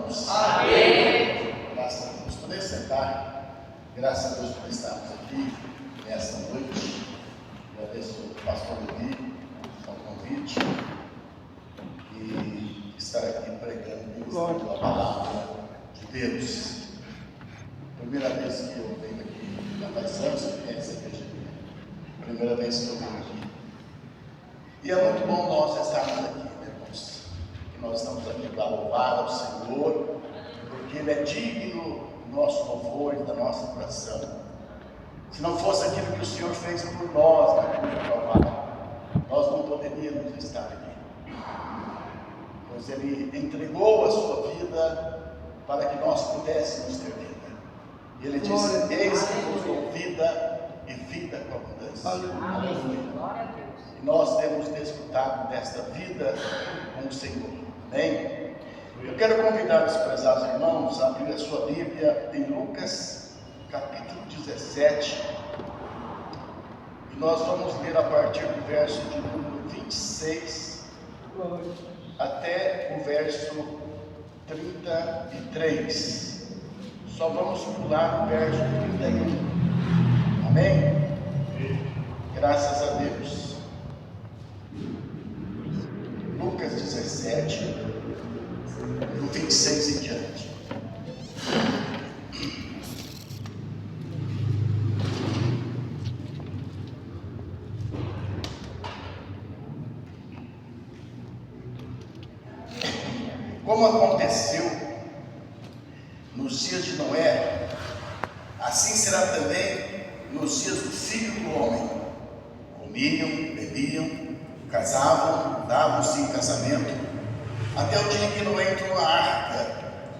irmãos? Amém. Graças a Deus. Poder sentar. Graças a Deus por estarmos aqui nesta noite. Agradeço ao pastor Levi pelo convite e estar aqui pregando a palavra de Deus. Primeira vez que eu venho aqui, já faz anos que tem essa igreja aqui. Primeira vez que eu venho aqui. E é muito bom nós estarmos aqui, irmãos. Que nós estamos aqui para louvar ao Senhor, porque Ele é digno do nosso louvor e da nossa oração. Se não fosse aquilo que o Senhor fez por nós na cruz do Calvário, nós não poderíamos estar aqui. Pois Ele entregou a sua vida para que nós pudéssemos ter vida. E Ele disse: eis que vos dou vida e vida com abundância. Amém. Glória a Deus. E nós temos desfrutado desta vida com o Senhor. Amém? Eu quero convidar os prezados irmãos a abrir a sua Bíblia em Lucas, capítulo 17. E nós vamos ler a partir do verso de número 26 até o verso 33. Só vamos pular o verso 31. Amém? Graças a Deus. Lucas 17, do 26 em diante. Como aconteceu nos dias de Noé, assim será também nos dias do Filho do Homem. Comiam, bebiam, casavam, davam-se em casamento, até o dia em que Noé entrou na arca,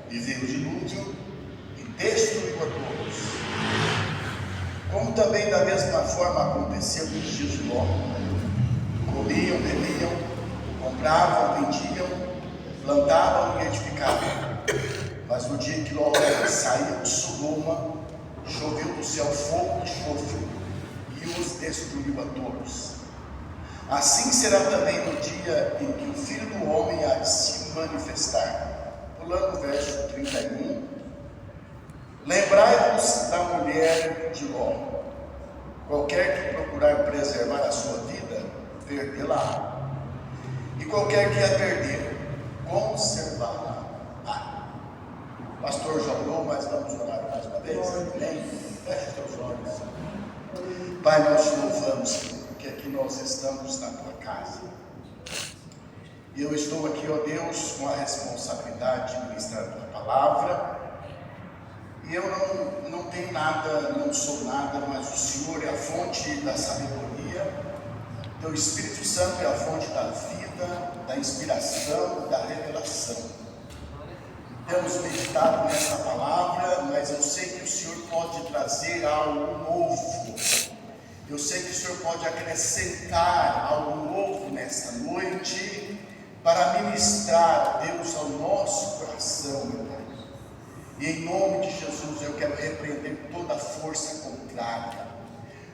e veio o dilúvio e destruiu a todos. Como também da mesma forma aconteceu nos dias de Ló. Comiam, bebiam, compravam, vendiam, plantavam e edificavam. Mas no dia em que Ló saiu de Sodoma, choveu do céu fogo e enxofre, e os destruiu a todos. Assim será também no dia em que o Filho do Homem há de se manifestar. Pulando o verso 31. Lembrai-vos da mulher de Ló. Qualquer que procurar preservar a sua vida, perdê-la. E qualquer que a perder, conservá-la. Pastor já orou, mas vamos orar mais uma vez? Amém? Feche os teus olhos. Pai, nós te louvamos, porque aqui nós estamos na tua casa. E eu estou aqui, ó Deus, com a responsabilidade de ministrar a tua palavra. E eu não tenho nada, não sou nada, mas o Senhor é a fonte da sabedoria. Teu Espírito Santo é a fonte da vida, da inspiração, da revelação. Temos meditado nessa palavra, mas eu sei que o Senhor pode trazer algo novo. Eu sei que o Senhor pode acrescentar algo novo nesta noite para ministrar, Deus, ao nosso coração, meu Pai. E em nome de Jesus eu quero repreender toda força contrária,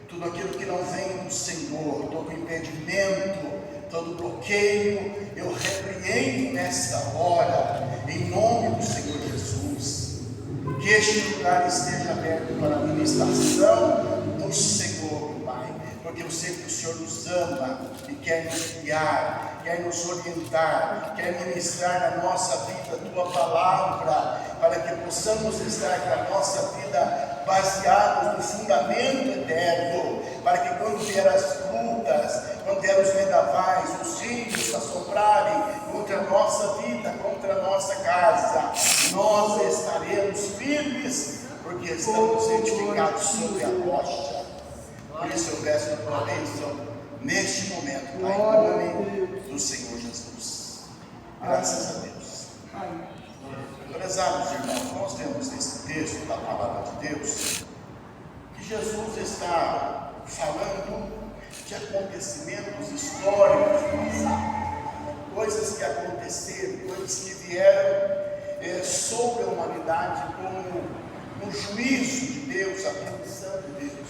tudo aquilo que não vem do Senhor, todo impedimento, todo bloqueio, eu repreendo nesta hora, em nome do Senhor Jesus. Que este lugar esteja aberto para a ministração do Senhor, Pai, porque eu sei que o Senhor nos ama e quer nos guiar, quer nos orientar, quer ministrar na nossa vida a tua palavra, para que possamos estar com a nossa vida baseados no fundamento eterno, para que quando vier as lutas, quando vier os vendavais, os rios assombrarem contra a nossa vida, contra a nossa casa, nós estaremos firmes, porque estamos edificados sobre a rocha. Por isso eu peço a tua bênção neste momento, Pai, em nome do Senhor Jesus. Graças a Deus. Prezados irmãos, nós temos nesse texto da palavra de Deus que Jesus está falando de acontecimentos históricos do passado, coisas que aconteceram, coisas que vieram sobre a humanidade como um juízo de Deus, a punição de Deus.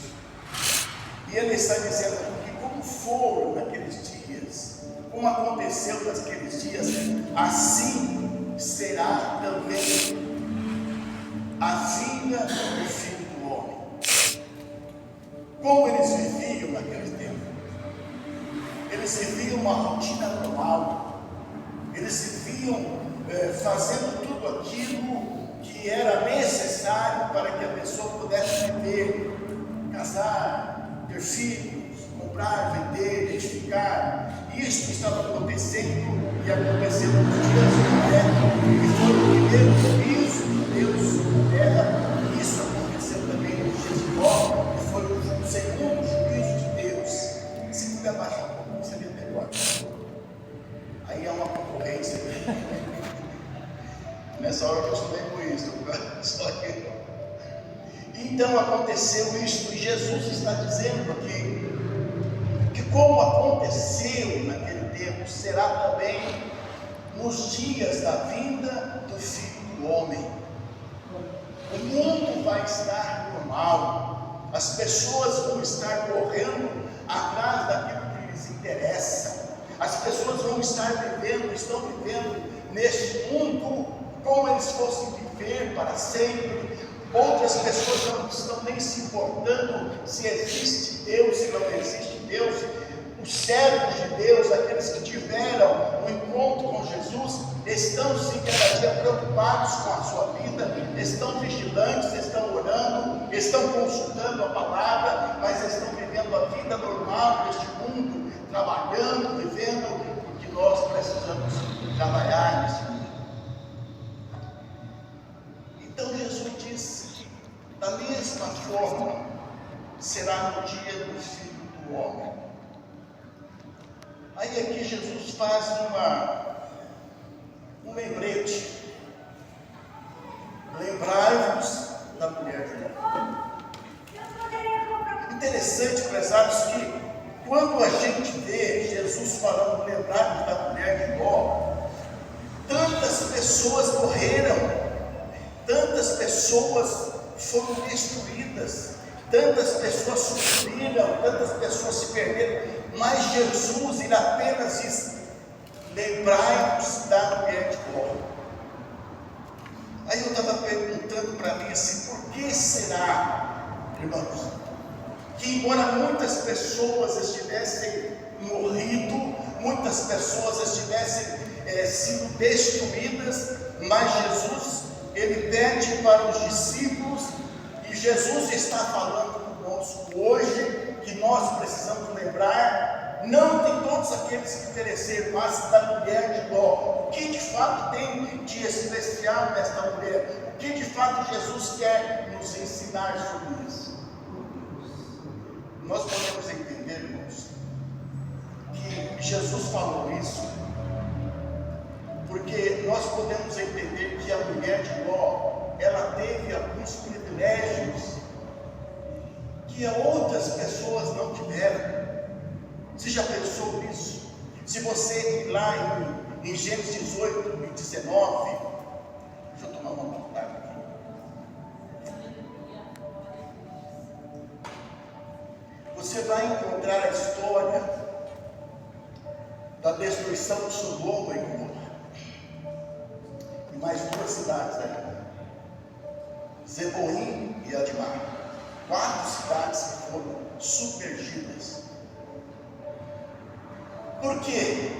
E ele está dizendo que como foram naqueles dias, como aconteceu naqueles dias, assim será também a vinda do Filho do Homem. Como eles viviam naquele tempo? Eles viviam uma rotina normal. Eles viviam fazendo tudo aquilo que era necessário para que a pessoa pudesse viver, casar, ter filhos, comprar, vender, edificar. Isso estava acontecendo e aconteceu nos dias de Noé, que foi o primeiro juízo de Deus sobre a terra. E isso aconteceu também nos dias de Jó, que foi o segundo juízo de Deus. Se puder baixar um pouco, seria melhor. Aí é uma concorrência. Nessa hora eu sou egoísta, só que. Então aconteceu isso, e Jesus está dizendo aqui que como aconteceu naquele tempo, será também nos dias da vinda do Filho do Homem. O mundo vai estar normal, as pessoas vão estar correndo atrás daquilo que lhes interessa, as pessoas vão estar vivendo, estão vivendo neste mundo como eles fossem viver para sempre. Outras pessoas não estão nem se importando se existe Deus, se não existe Deus. Os servos de Deus, aqueles que tiveram um encontro com Jesus, estão sim cada dia preocupados com a sua vida, estão vigilantes, estão orando, estão consultando a palavra, mas estão vivendo a vida normal deste mundo, trabalhando, vivendo, porque nós precisamos trabalhar nesse mundo. Então Jesus disse que da mesma forma será no dia do Filho do Homem. Aí aqui Jesus faz um lembrete. Lembrai-vos da mulher de Jó. Interessante, prezados, que quando a gente vê Jesus falando lembrai-vos da mulher de Jó, tantas pessoas morreram. Tantas pessoas foram destruídas, tantas pessoas sofreram, tantas pessoas se perderam, mas Jesus, ele apenas diz, lembrai-vos da mulher de Jó. Aí eu estava perguntando para mim assim, por que será, irmãos, que embora muitas pessoas estivessem morrido, muitas pessoas estivessem sido destruídas, mas Jesus, ele pede para os discípulos, e Jesus está falando conosco hoje, que nós precisamos lembrar, não de todos aqueles que pereceram, mas da mulher de Jó. O que de fato tem de especial nesta mulher? O que de fato Jesus quer nos ensinar sobre isso? Nós podemos entender, irmãos, que Jesus falou isso, porque nós podemos entender que a mulher de Jó, ela teve alguns privilégios que outras pessoas não tiveram. Você já pensou nisso? Se você ir lá em Gênesis 18 e 19, deixa eu tomar uma vontade aqui. Você vai encontrar a história da destruição de Sodoma e Gomorra. E mais duas cidades ainda, Zeboim e Admar. 4 cidades que foram submergidas. Por que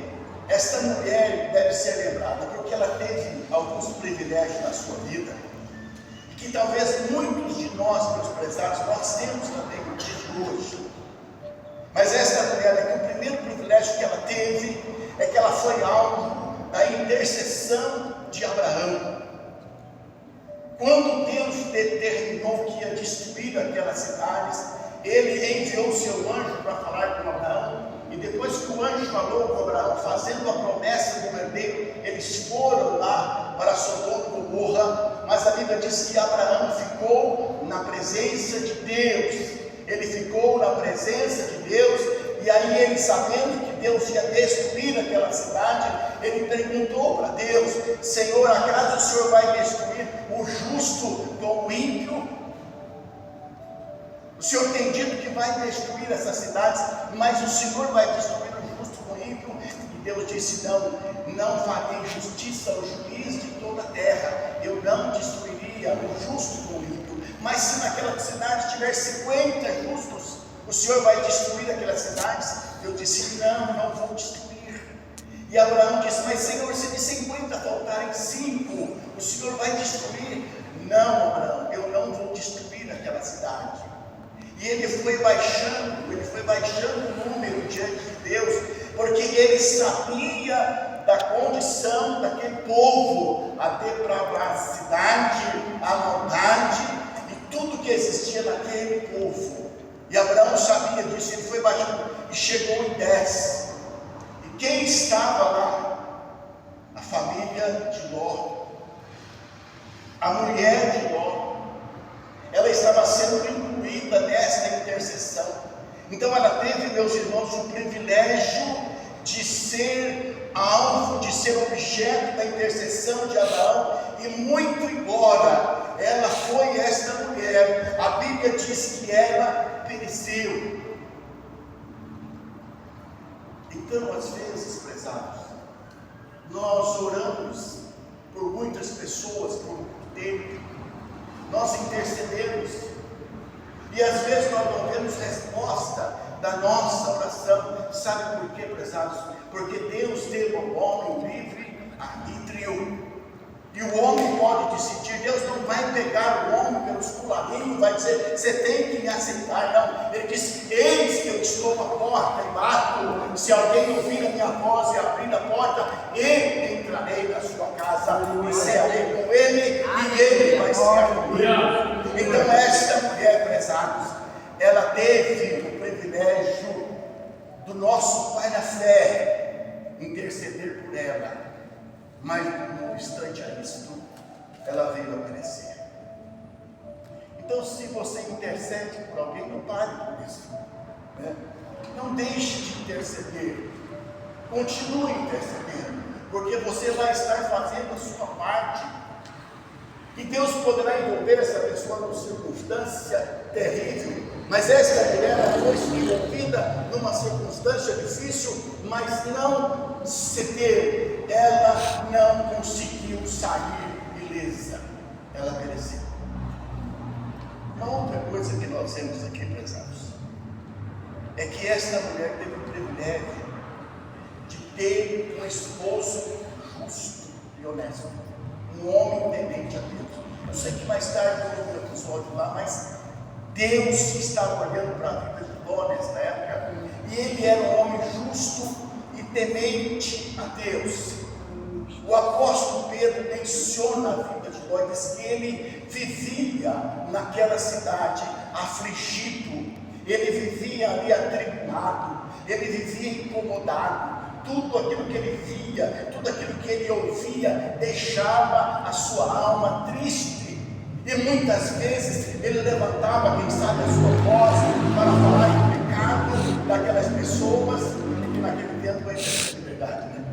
esta mulher deve ser lembrada? Porque ela teve alguns privilégios na sua vida, que talvez muitos de nós, meus prezados, nós temos também no dia de hoje. Mas esta mulher aqui, o primeiro privilégio que ela teve, é que ela foi alvo da intercessão de Abraão. Quando Deus determinou que ia destruir aquelas cidades, ele enviou o seu anjo para falar com Abraão, e depois que o anjo falou com Abraão, fazendo a promessa do herdeiro, eles foram lá para Sodoma e Gomorra, mas a Bíblia diz que Abraão ficou na presença de Deus. Ele ficou na presença de Deus, e aí ele, sabendo que Deus ia destruir aquela cidade, ele perguntou para Deus: Senhor, acaso o Senhor vai destruir o justo com o ímpio? O Senhor tem dito que vai destruir essas cidades, mas o Senhor vai destruir o justo com o ímpio? E Deus disse: não farei justiça ao juiz de toda a terra, eu não destruiria o justo com o ímpio, mas se naquela cidade tiver 50 justos, o Senhor vai destruir aquelas cidades? Deus disse: não vou destruir. E Abraão disse: mas Senhor, se de 50 faltarem 5, o Senhor vai destruir? Não, Abraão, eu não vou destruir aquela cidade. E ele foi baixando o número diante de Deus, porque ele sabia da condição daquele povo, a depravacidade, a maldade e tudo que existia naquele povo. E Abraão sabia disso, ele foi baixando e chegou em 10. E quem estava lá? A família de Ló, a mulher de Ló. Ela estava sendo incluída nesta intercessão. Então ela teve, meus irmãos, o privilégio de ser alvo, de ser objeto da intercessão de Abraão. E muito embora ela foi esta mulher, a Bíblia diz que ela pereceu. Então, às vezes, prezados, nós oramos por muitas pessoas por muito tempo, nós intercedemos, e às vezes nós não temos resposta da nossa oração. Sabe por quê, prezados? Porque Deus deu ao homem livre arbítrio, e o homem pode decidir. Deus não vai pegar o homem pelos colarinhos, vai dizer: você tem que me aceitar. Não, ele disse: eis que eu estou à porta e bato, se alguém ouvir a minha voz e abrir a porta, eu entrarei na sua casa e cearei com ele, e ele vai ser comigo. Então esta mulher, prezados, ela teve o privilégio do nosso Pai na fé interceder por ela, mas não obstante a isto, ela veio a perecer. Então, se você intercede por alguém, não pare por isso, né? Não deixe de interceder, continue intercedendo, porque você vai estar fazendo a sua parte, e Deus poderá envolver essa pessoa numa circunstância terrível. Mas esta mulher foi envolvida numa circunstância difícil, mas não cedeu, ela não conseguiu sair ilesa, ela pereceu. Uma outra coisa que nós vemos aqui, prezados, é que esta mulher teve o privilégio de ter um esposo justo e honesto, um homem temente a Deus. Eu sei que mais tarde eu vou ver o episódio lá, mas Deus estava olhando para a vida de Ló nesta época, e ele era um homem justo e temente a Deus. O apóstolo Pedro menciona a vida de Ló, diz que ele vivia naquela cidade afligido, ele vivia ali atribulado, ele vivia incomodado. Tudo aquilo que ele via, tudo aquilo que ele ouvia, deixava a sua alma triste. E muitas vezes ele levantava, quem sabe, a sua voz para falar em pecado daquelas pessoas, que naquele tempo ainda tinha liberdade, né?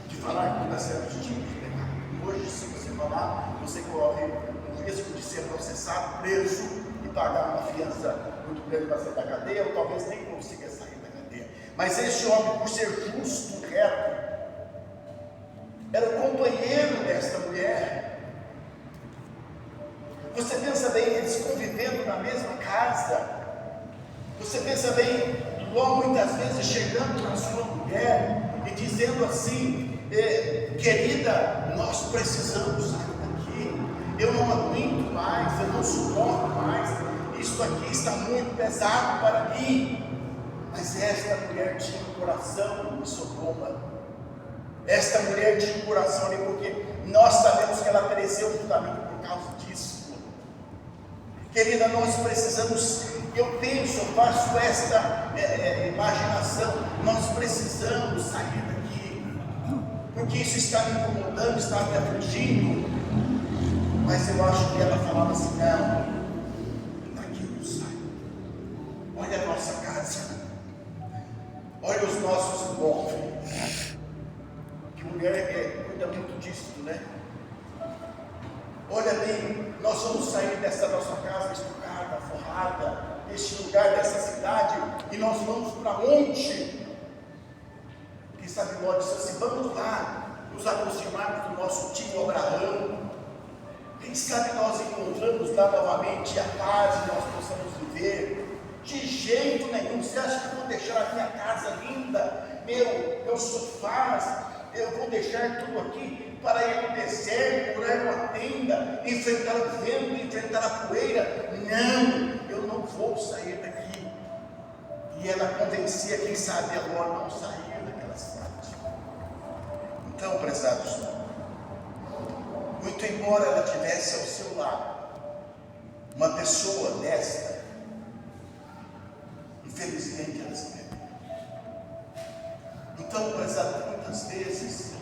De falar contra certos tipos de pecado. Hoje, se você falar, você corre o risco de ser processado, preso e pagar uma fiança muito grande para sair da cadeia, ou talvez nem consiga sair da cadeia. Mas esse homem, por ser justo, reto, era o companheiro desta mulher. Você pensa bem, eles convivendo na mesma casa. Você pensa bem, Ló muitas vezes chegando na sua mulher e dizendo assim: querida, nós precisamos sair daqui, eu não aguento mais, eu não suporto mais, isso aqui está muito pesado para mim. Mas esta mulher tinha um coração de Sodoma. Esta mulher tinha um coração ali, porque nós sabemos que ela pereceu justamente por causa disso. Querida, nós precisamos, eu penso, eu faço esta imaginação, nós precisamos sair daqui, porque isso está me incomodando, está me afligindo. Mas eu acho que ela falava assim: não, daqui eu não saio. Olha a nossa casa, olha os nossos imóveis. Que mulher cuida muito disso, né? Olha bem, nós vamos sair dessa nossa casa estucada, forrada, deste lugar, dessa cidade, e nós vamos para onde? Que sabe, Ló disse assim: vamos lá nos aproximarmos do nosso tio Abraão. Quem sabe nós encontramos lá novamente a paz e nós possamos viver. De jeito nenhum. Você acha que eu vou deixar a minha casa linda, meus sofás, eu vou deixar tudo aqui para ir no deserto, morar numa tenda, enfrentar o vento, enfrentar a poeira? Não, eu não vou sair daqui. E ela convencia, quem sabe, a Ló não sair daquela cidade. Então, prezados, muito embora ela tivesse ao seu lado uma pessoa honesta, infelizmente ela se perdeu. Então, prezado, muitas vezes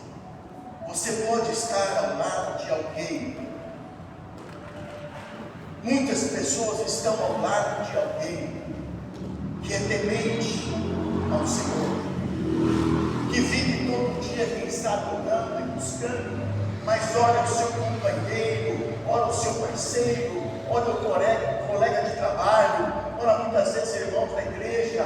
você pode estar ao lado de alguém. Muitas pessoas estão ao lado de alguém que é temente ao Senhor, que vive todo dia, quem sabe, orando e buscando, mas olha o seu companheiro, olha o seu parceiro, olha o colega de trabalho, olha muitas vezes irmãos da igreja.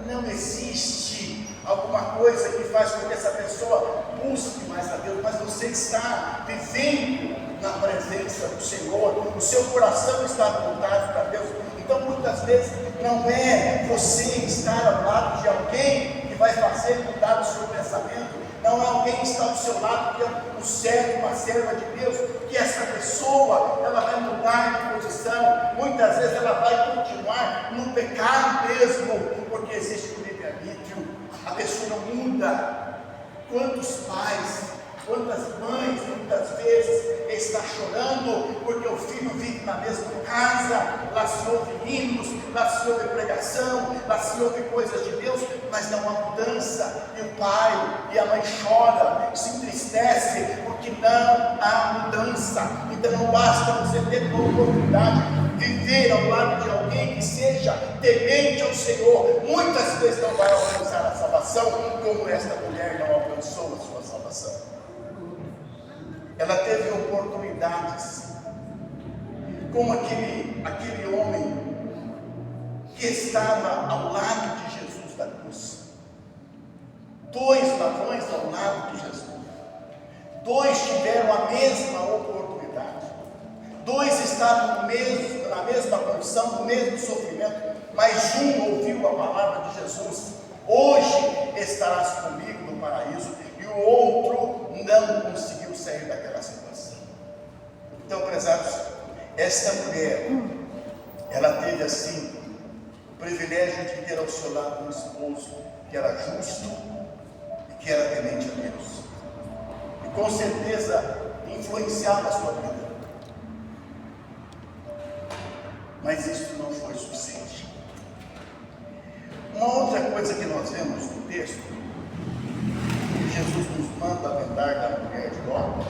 Não existe alguma coisa que faz com que essa pessoa busque mais a Deus, mas você está vivendo na presença do Senhor, o seu coração está voltado para Deus. Então muitas vezes não é você estar ao lado de alguém que vai fazer mudar o seu pensamento, não é alguém que está ao seu lado, que é um servo, uma serva de Deus, que essa pessoa, ela vai mudar de posição. Muitas vezes ela vai continuar no pecado mesmo, porque existe o livre-arbítrio, a pessoa não muda. Quantos pais, quantas mães, muitas vezes está chorando, porque o filho vive na mesma casa, lá se ouve hinos, lá se ouve pregação, lá se ouve coisas de Deus, mas não há mudança, e o pai e a mãe choram, se entristece, porque não há mudança. Então não basta você ter uma oportunidade de viver ao lado de alguém que seja temente ao Senhor, muitas vezes não vai alcançar a salvação, como esta mulher não alcançou a sua salvação. Ela teve oportunidades, como aquele homem que estava ao lado de Jesus da cruz. 2 ladrões ao lado de Jesus. 2 tiveram a mesma oportunidade. 2 estavam na mesma condição, no mesmo sofrimento, mas um ouviu a palavra de Jesus: hoje estarás comigo no paraíso, e o outro não conseguiu sair daquela situação. Então, prezados, esta mulher, ela teve assim o privilégio de ter ao seu lado um esposo que era justo e que era temente a Deus, e com certeza influenciava a sua vida. Mas isso não foi suficiente. Uma outra coisa que nós vemos no texto, que Jesus nos manda lembrar da mulher de Ló,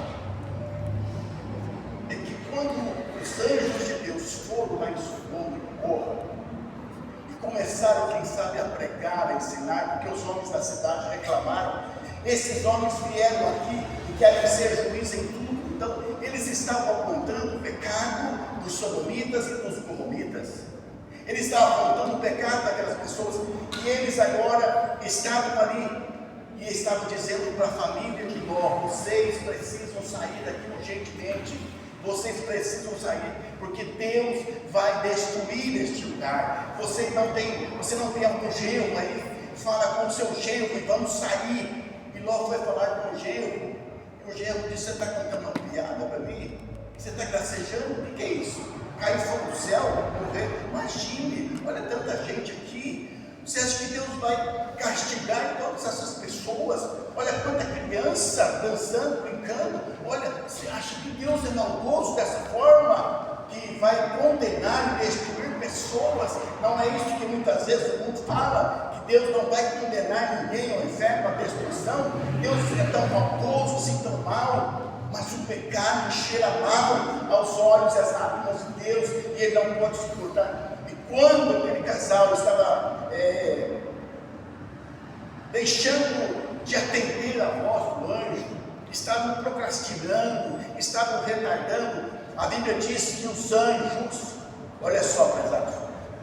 é que quando os anjos de Deus foram lá em Sodoma e Gomorra e começaram, quem sabe, a pregar, a ensinar, porque os homens da cidade reclamaram, esses homens vieram aqui e querem ser juízes em tudo. Então eles estavam apontando o pecado dos sodomitas e dos gomorritas. Eles estavam apontando o pecado daquelas pessoas, e eles agora estavam ali e estavam dizendo para a família de Ló: vocês precisam sair daqui urgentemente, vocês precisam sair, porque Deus vai destruir este lugar. Você não tem algum genro aí? Fala com o seu genro e vamos sair. E Ló foi falar com o genro, e o genro disse: você está contando uma piada para mim? Você está gracejando? O que é isso? Caiu fogo do céu? Morrer? Imagine, olha tanta gente aqui. Você acha que Deus vai castigar todas essas pessoas? Olha quanta criança dançando, brincando. Olha, você acha que Deus é maldoso dessa forma? Que vai condenar e destruir pessoas? Não é isso que muitas vezes o mundo fala, que Deus não vai condenar ninguém ao inferno, à destruição. Deus é tão maldoso, assim tão mal. Mas o pecado cheira mal aos olhos e às lágrimas de Deus, e Ele não pode suportar. E quando aquele casal estava deixando de atender a voz do anjo, estavam procrastinando, estavam retardando, a Bíblia diz que os anjos, olha só, prezados,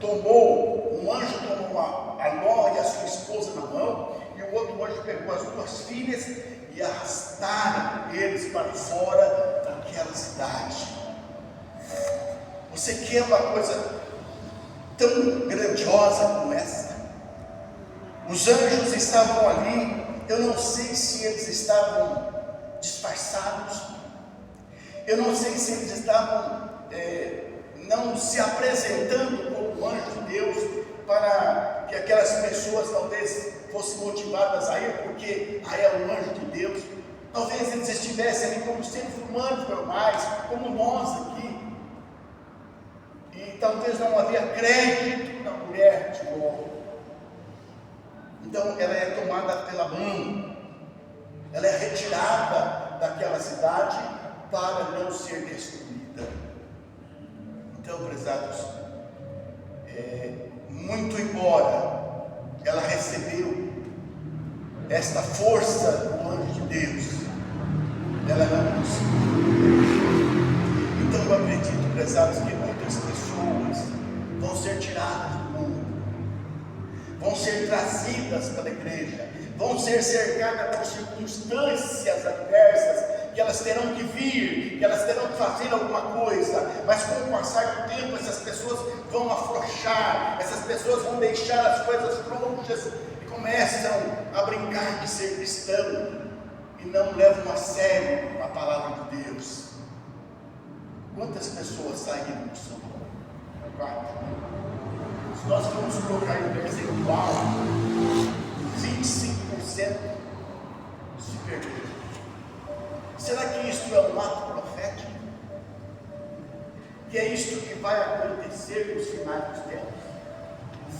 um anjo tomou a Ló e a sua esposa na mão, e o outro anjo pegou as duas filhas e arrastaram eles para fora daquela cidade. Você quer uma coisa tão grandiosa como essa? Os anjos estavam ali, eu não sei se eles estavam disfarçados, eu não sei se eles estavam não se apresentando como anjo de Deus, para que aquelas pessoas talvez fossem motivadas a ir, porque é um anjo de Deus. Talvez eles estivessem ali como seres humanos normais, como nós aqui, e talvez não havia crédito na mulher de Ló. Então ela é tomada pela mão, ela é retirada daquela cidade para não ser destruída. Então, prezados, muito embora ela recebeu esta força do anjo de Deus, ela não conseguiu. Então eu acredito, prezados, que muitas pessoas vão ser tiradas do mundo, vão ser trazidas para a igreja, vão ser cercadas por circunstâncias adversas, que elas terão que vir, que elas terão que fazer alguma coisa, mas com o passar do tempo essas pessoas vão afrouxar, essas pessoas vão deixar as coisas frouxas e começam a brincar de ser cristão e não levam a sério a palavra de Deus. Quantas pessoas saíram do Senhor? 4. Se nós formos colocar em percentual, 25% se perderam. Será que isto é um ato profético? Que é isto que vai acontecer nos finais dos tempos?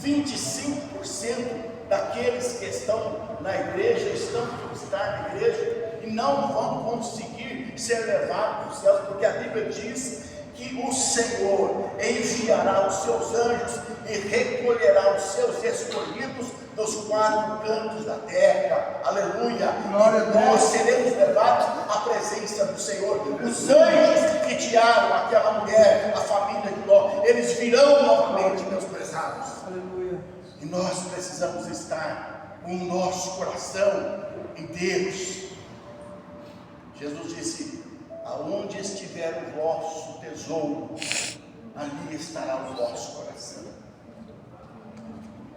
25% daqueles que estão na igreja, estão por estar na igreja, e não vão conseguir ser levados para os céus, porque a Bíblia diz que o Senhor enviará os seus anjos e recolherá os seus escolhidos dos 4 cantos da terra. Aleluia! E nós seremos levados à presença do Senhor. Os anjos que tiraram aquela mulher, a família de Ló, eles virão novamente, meus prezados. Aleluia! E nós precisamos estar com o nosso coração em Deus. Jesus disse: aonde estiver o vosso tesouro, ali estará o vosso coração.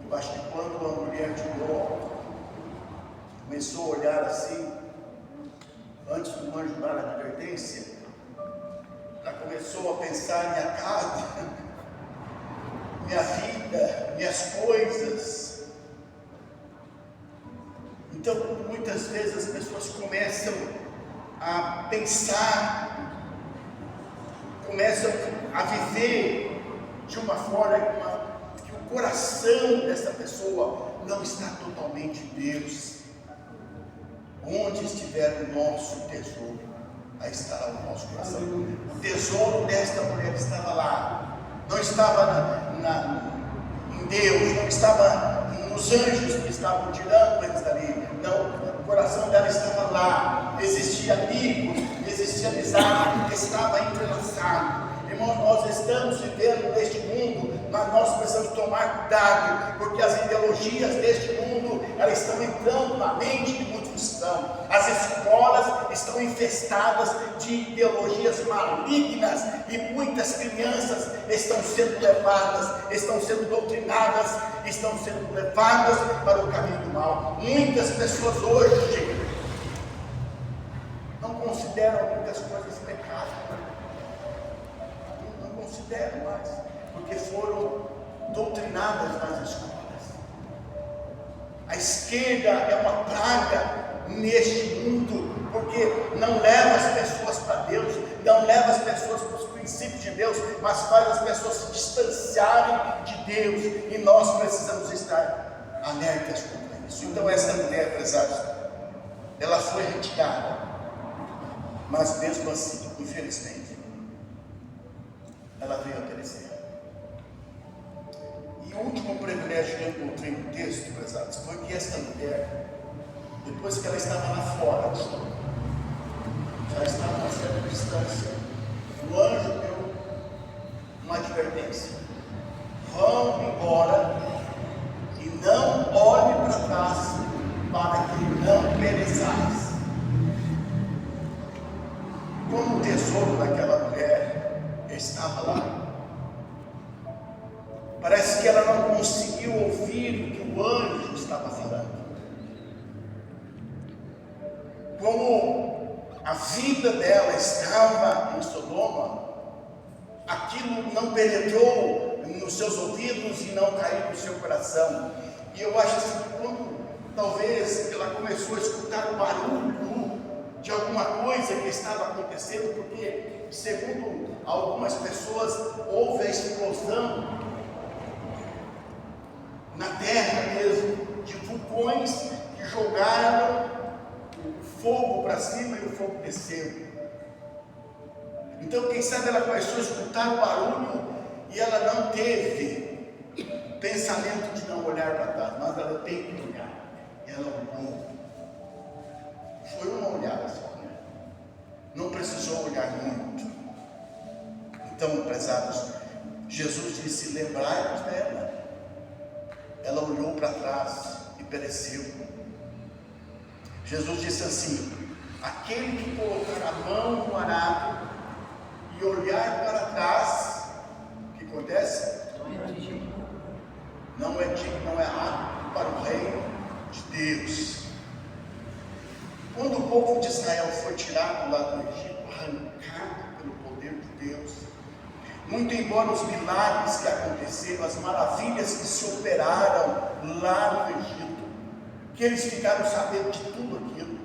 Eu acho que quando a mulher de Ló começou a olhar assim, antes do anjo dar a advertência, ela começou a pensar: minha casa, minha vida, minhas coisas. Então, muitas vezes as pessoas começam a pensar, começam a viver de uma forma que o coração dessa pessoa não está totalmente em Deus. Onde estiver o nosso tesouro, aí estará o nosso coração. O tesouro desta mulher estava lá, não estava em Deus, não estava nos anjos que estavam tirando eles dali. Não, o coração dela estava lá. Existia amigos, existia amizade, estava entrelaçado. Irmãos, nós estamos vivendo neste mundo, mas nós precisamos tomar cuidado, porque as ideologias deste mundo, elas estão entrando na mente de muitos cristãos. As escolas estão infestadas de ideologias malignas, e muitas crianças estão sendo levadas, estão sendo doutrinadas, estão sendo levadas para o caminho do mal. Muitas pessoas hoje não consideram muitas coisas pecado, não consideram mais, porque foram doutrinadas nas escolas. A esquerda é uma praga neste mundo, porque não leva as pessoas para Deus, não leva as pessoas para os princípios de Deus, mas faz as pessoas se distanciarem de Deus, e nós precisamos estar alertas contra isso. Então essa mulher, prezados, ela foi retirada, mas mesmo assim, infelizmente, ela veio a perecer. E o último privilégio que eu encontrei no texto, prezados, foi que esta mulher, depois que ela estava lá fora, já estava a uma certa distância, o anjo deu uma advertência: vão embora e não olhe para trás ouvir o que o anjo estava falando. Como a vida dela estava em Sodoma, aquilo não penetrou nos seus ouvidos e não caiu no seu coração. E eu acho assim, que quando talvez ela começou a escutar o barulho de alguma coisa que estava acontecendo, porque segundo algumas pessoas houve a explosão na terra mesmo, de vulcões que jogaram o fogo para cima e o fogo desceu. Então quem sabe ela começou a escutar o barulho e ela não teve pensamento de não olhar para trás, mas ela tem que olhar. Ela olhou. Foi uma olhada só, né? Não precisou olhar muito. Então, prezados, Jesus disse: lembrai-vos dela. Ela olhou para trás e pereceu. Jesus disse assim: aquele que colocar a mão no arado e olhar para trás, o que acontece? Não é digno, não é apto para o reino de Deus. Quando o povo de Israel foi tirado lá do Egito, arrancado pelo poder de Deus, muito embora os milagres que aconteceram, as maravilhas que se operaram lá no Egito, que eles ficaram sabendo de tudo aquilo,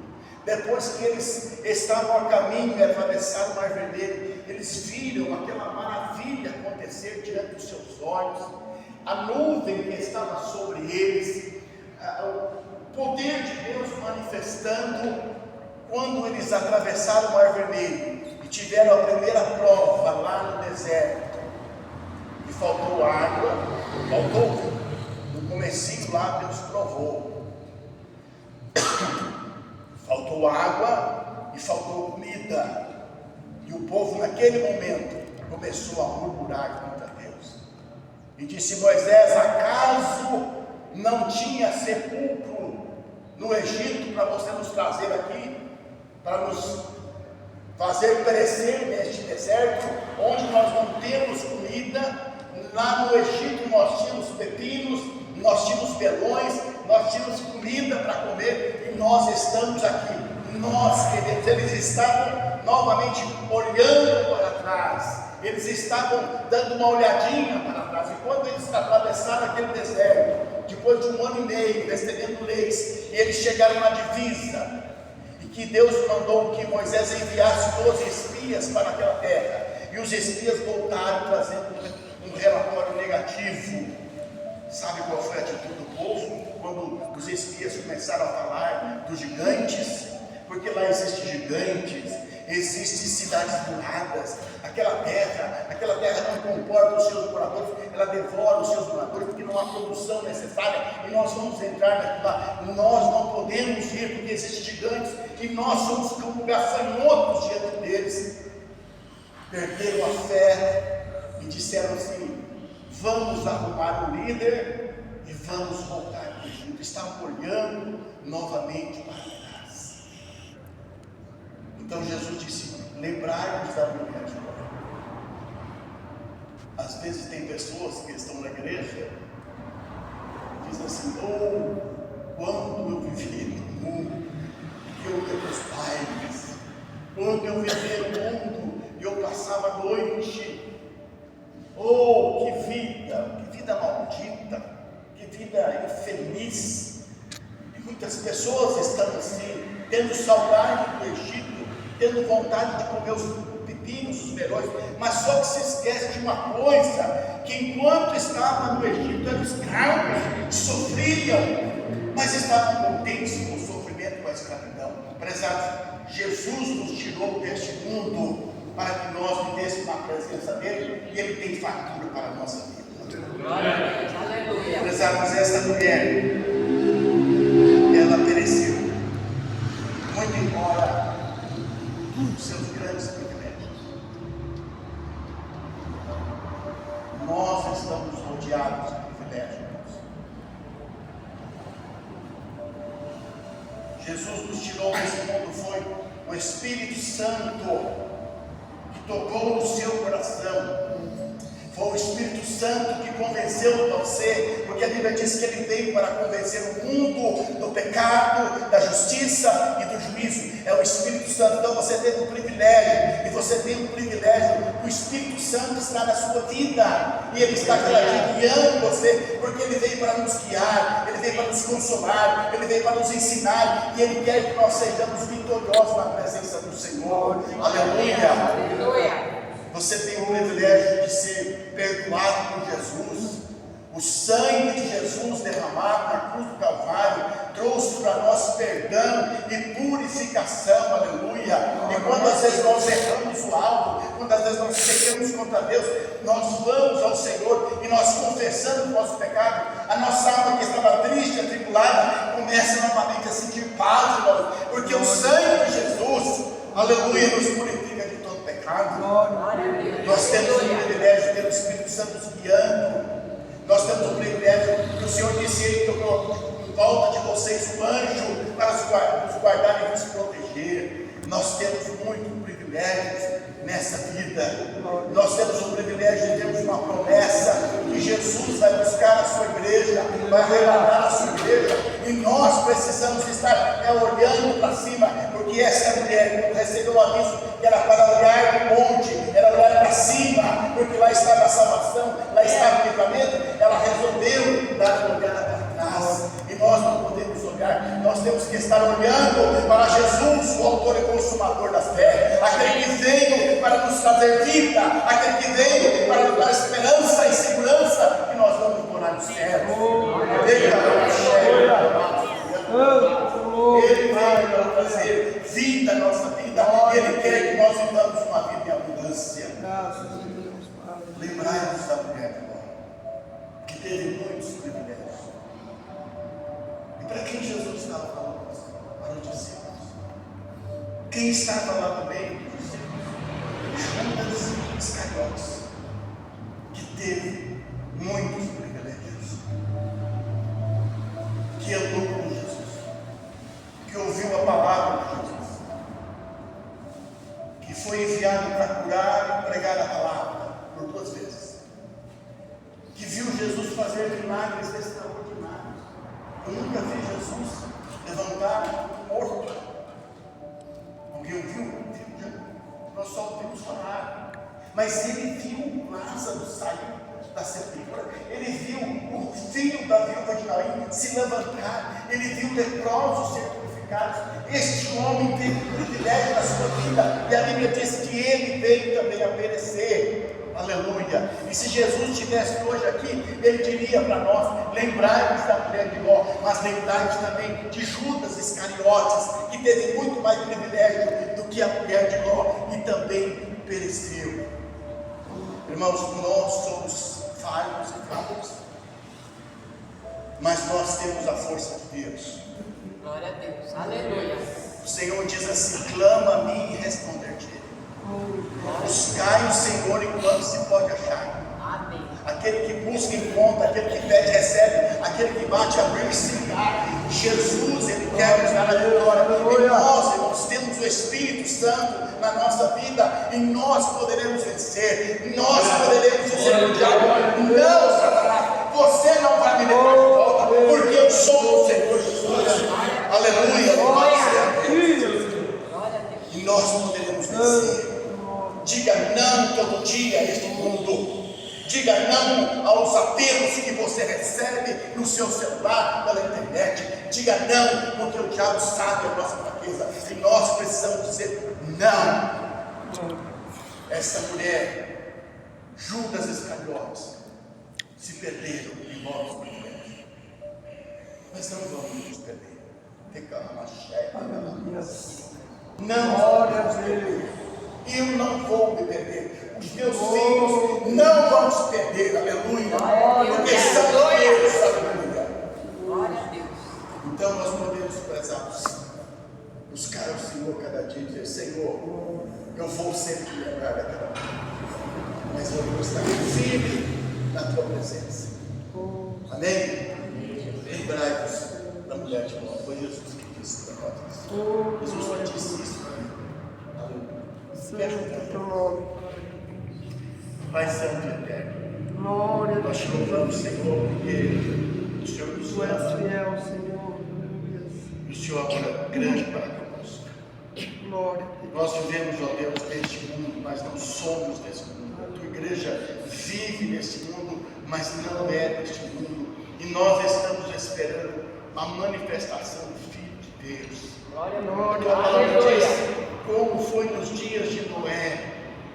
depois que eles estavam a caminho e atravessaram o Mar Vermelho, eles viram aquela maravilha acontecer diante dos seus olhos, a nuvem que estava sobre eles, o poder de Deus manifestando. Quando eles atravessaram o Mar Vermelho e tiveram a primeira prova lá no deserto, e faltou água, faltou, no comecinho lá Deus provou, faltou água e faltou comida, e o povo naquele momento começou a murmurar contra Deus, e disse: Moisés, acaso não tinha sepulcro no Egito para você nos trazer aqui, para nos fazer perecer neste deserto, onde nós não temos comida? Lá no Egito nós tínhamos pepinos, nós tínhamos melões, nós tínhamos comida para comer, e nós estamos aqui. Nós queremos. Eles estavam novamente olhando para trás, eles estavam dando uma olhadinha para trás, e quando eles atravessaram aquele deserto, depois de 1 ano e meio recebendo leis, e eles chegaram na divisa, e que Deus mandou que Moisés enviasse 12 espias para aquela terra, e os espias voltaram trazendo um relatório negativo. Sabe qual foi a atitude do povo quando os espias começaram a falar dos gigantes? Porque lá existem gigantes, existem cidades burladas, aquela terra não comporta os seus moradores, ela devora os seus moradores, porque não há produção necessária, e nós vamos entrar naquilo lá. Nós não podemos ir, porque existem gigantes, e nós somos como gafanhotos diante deles. Perderam a fé e disseram assim: vamos arrumar um líder e vamos voltar para o Egito. Estavam olhando novamente para trás. Então Jesus disse: lembrai-vos da mulher de Jó. Às vezes tem pessoas que estão na igreja e dizem assim: quando eu vivi no mundo que eu ia para os bailes, quando eu vivi no mundo e eu passava a noite, que vida maldita, que vida infeliz. E muitas pessoas estão assim, tendo saudade do Egito, tendo vontade de comer os pepinos, os melões, mas só que se esquece de uma coisa: que enquanto estavam no Egito eram escravos, sofriam, mas estavam contentes com o sofrimento e com a escravidão. Prezados, Jesus nos tirou deste mundo para que nós vivêssemos na presença dele, e ele tem fartura para a nossa vida. Glória a Deus, aleluia. Prezados, essa mulher, ela pereceu, muito embora seus grandes privilégios. Nós estamos rodeados de privilégios. Jesus nos tirou desse mundo, foi o Espírito Santo que tocou no seu coração, foi o Espírito Santo que convenceu convenceu você, porque a Bíblia diz que ele veio para convencer o mundo do pecado, da justiça e do juízo. É o Espírito Santo. Então você teve um privilégio, e você tem um privilégio. O Espírito Santo está na sua vida, e ele está cada dia guiando você, porque ele veio para nos guiar, ele veio para nos consolar, ele veio para nos ensinar, e ele quer que nós sejamos vitoriosos na presença do Senhor. Aleluia. Aleluia. Você tem o privilégio de ser perdoado por Jesus. O sangue de Jesus derramado na cruz do Calvário trouxe para nós perdão e purificação, aleluia. E quando às vezes nós erramos o alvo, quando às vezes nós pecamos contra Deus, nós vamos ao Senhor e nós confessamos o nosso pecado. A nossa alma que estava triste, atribulada, começa novamente a sentir paz, irmãos, porque o sangue de Jesus, aleluia, nos purifica de todo pecado. Nós temos o privilégio de ter o Espírito Santo nos guiando. Nós temos o privilégio que o Senhor disse, Ele colocou em volta de vocês um anjo para nos guardar e nos proteger. Nós temos muito privilégio nessa vida. Nós temos o privilégio de termos uma promessa que Jesus vai buscar a sua igreja, vai arrebatar a sua igreja, e nós precisamos estar olhando para cima, porque essa mulher, quando recebeu o aviso, era para olhar no monte, era olhar para cima, porque lá estava a salvação, lá estava o livramento. Ela resolveu dar uma olhada para trás, e nós não podemos olhar, nós temos que estar olhando para Jesus, o autor e consumador da fé, aquele que veio para nos trazer vida, aquele que veio para nos dar esperança e segurança, que nós vamos morar no céu. Ele veio para trazer vida à nossa vida, e Ele quer que nós vivamos uma vida em abundância. Lembrai-vos da mulher que teve muitos privilégios. E para quem Jesus estava falando? Para os discípulos. Quem estava lá no meio dos discípulos? Judas Iscariotes, que teve muitos privilégios, que andou com Jesus, que ouviu a palavra de Jesus, que foi enviado para curar e pregar a palavra por 2 vezes, que viu Jesus fazer milagres extraordinários. Eu nunca vi Jesus levantar um morto. Alguém viu? Nós só ouvimos falar. Mas ele viu Lázaro sair da sepultura. Ele viu o filho da viúva de Naim se levantar. Ele viu leprosos ser purificados. Este homem teve o privilégio da sua vida, e a Bíblia diz que ele veio também a perecer. Aleluia. E se Jesus estivesse hoje aqui, Ele diria para nós: lembrai-vos da mulher de Ló, mas lembrai-vos também de Judas Iscariotes, que teve muito mais privilégio do que a mulher de Ló, e também pereceu. Irmãos, nós somos falhos e fracos, mas nós temos a força de Deus. Glória a Deus. Aleluia. O Senhor diz assim: clama a mim e responder-te. Buscai o Senhor enquanto se pode achar. Amém. Aquele que busca encontra, aquele que pede recebe, aquele que bate abrir-se-á. Jesus, Ele quer nos dar a vitória. E nós, irmãos, temos o Espírito Santo na nossa vida, e nós poderemos vencer. Nós poderemos dizer para o diabo: não, Satanás, você não vai me levar de volta, porque eu sou o Senhor Jesus. Aleluia. E nós poderemos vencer. Diga não todo dia a este mundo. Diga não aos apelos que você recebe no seu celular, pela internet. Diga não, porque o diabo sabe a nossa fraqueza, e nós precisamos dizer não. Essa mulher, Judas Iscariotes, se perderam em novos privilégios. Mas não vamos nos perder. Não, glória a Deus. Eu não vou me perder. Os meus filhos não vão se perder. Aleluia. Porque são Deus. Aleluia. Glória a Deus. Então nós podemos prezar, buscar o Senhor cada dia e dizer: Senhor, eu vou sempre te lembrar daquela vida, mas eu vou estar firme na tua presença. Amém? Lembrai-vos da mulher de Ló. Foi Jesus que disse para nós. Jesus que disse isso. Pai Santo e Eterno, Glória a Nós te Deus. louvamos, Senhor, porque o Senhor nos Tu és ama. fiel, Senhor. Aleluia. E o Senhor é uma obra grande para conosco. Glória a Deus. Nós vivemos, ó Deus, neste mundo, mas não somos desse mundo. A tua igreja vive nesse mundo, mas não é deste mundo. E nós estamos esperando a manifestação do Filho de Deus. Glória a Glória Deus. A palavra diz, Aleluia. como foi nos dias de Noé,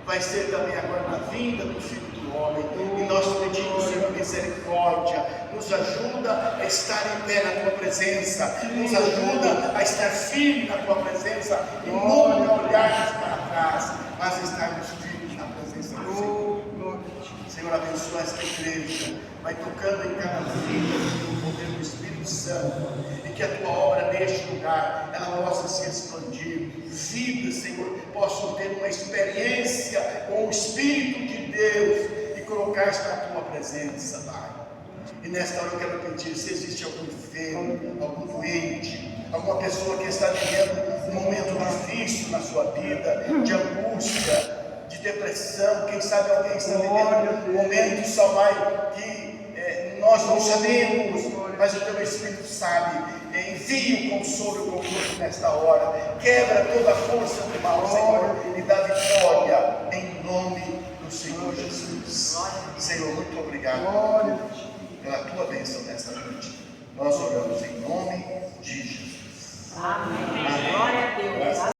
vai ser também agora na vinda do Filho do Homem. E nós pedimos, Senhor, misericórdia, nos ajuda a estar em pé na tua presença, nos ajuda a estar firme na tua presença e nunca olharmos para trás, mas estarmos firmes na presença do Senhor. Glória a Deus. Senhor, abençoa esta igreja, vai tocando em cada vida no poder do Espírito Santo, e que a tua obra neste lugar, ela possa se expandir, vidas, Senhor, possam ter uma experiência com o Espírito de Deus, e colocar-se na tua presença, Pai. E nesta hora eu quero pedir, se existe algum enfermo, algum doente, alguma pessoa que está vivendo um momento difícil na sua vida, de angústia, de depressão, quem sabe alguém está vivendo um momento, só vai, que nós não sabemos, mas o teu Espírito sabe. Envia o consolo e o conforto nesta hora, quebra toda a força do mal, Senhor, e dá vitória em nome do Senhor Jesus. Senhor, muito obrigado Glória a Deus. pela tua bênção nesta noite. Nós oramos em nome de Jesus. Amém. Glória a Deus.